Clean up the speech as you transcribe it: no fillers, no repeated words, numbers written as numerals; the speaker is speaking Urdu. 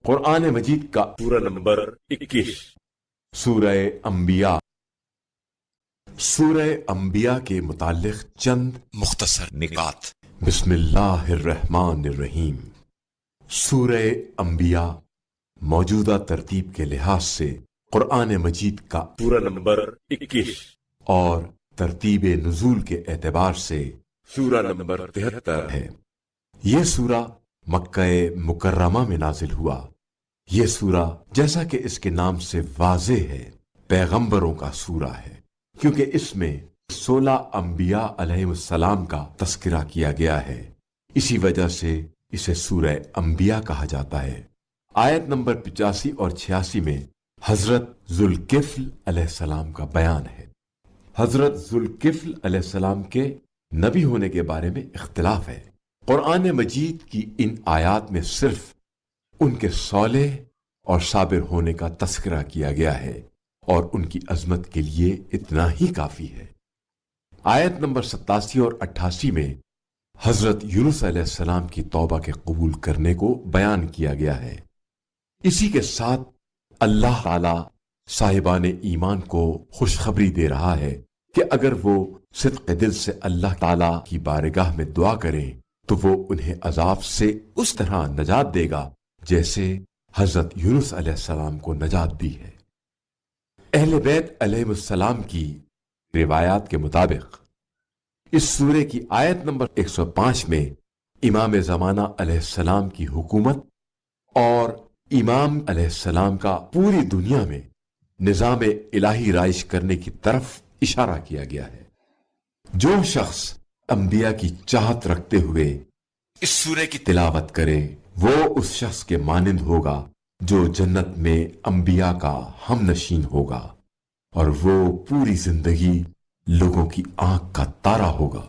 قرآن مجید کا سورہ نمبر 21۔ سورہ انبیاء۔ سورہ انبیاء کے متعلق چند مختصر نکات۔ بسم اللہ الرحمن الرحیم۔ سورہ انبیاء موجودہ ترتیب کے لحاظ سے قرآن مجید کا سورہ نمبر 21 اور ترتیب نزول کے اعتبار سے سورہ نمبر 73 ہے۔ یہ سورہ مکہ مکرمہ میں نازل ہوا۔ یہ سورہ جیسا کہ اس کے نام سے واضح ہے پیغمبروں کا سورہ ہے، کیونکہ اس میں 16 انبیاء علیہ السلام کا تذکرہ کیا گیا ہے، اسی وجہ سے اسے سورہ انبیاء کہا جاتا ہے۔ آیت نمبر 85 اور 86 میں حضرت ذوالکفل علیہ السلام کا بیان ہے۔ حضرت ذوالکفل علیہ السلام کے نبی ہونے کے بارے میں اختلاف ہے۔ قرآن مجید کی ان آیات میں صرف ان کے صالح اور صابر ہونے کا تذکرہ کیا گیا ہے اور ان کی عظمت کے لیے اتنا ہی کافی ہے۔ آیت نمبر 87 اور 88 میں حضرت یونس علیہ السلام کی توبہ کے قبول کرنے کو بیان کیا گیا ہے۔ اسی کے ساتھ اللہ تعالی صاحبان ایمان کو خوشخبری دے رہا ہے کہ اگر وہ صدق دل سے اللہ تعالی کی بارگاہ میں دعا کریں تو وہ انہیں عذاب سے اس طرح نجات دے گا جیسے حضرت یونس علیہ السلام کو نجات دی ہے۔ اہل بیت علیہ السلام کی روایات کے مطابق اس سورے کی آیت نمبر 105 میں امام زمانہ علیہ السلام کی حکومت اور امام علیہ السلام کا پوری دنیا میں نظام الہی رائج کرنے کی طرف اشارہ کیا گیا ہے۔ جو شخص انبیاء کی چاہت رکھتے ہوئے اس سورے کی تلاوت کرے وہ اس شخص کے مانند ہوگا جو جنت میں انبیاء کا ہم نشین ہوگا، اور وہ پوری زندگی لوگوں کی آنکھ کا تارا ہوگا۔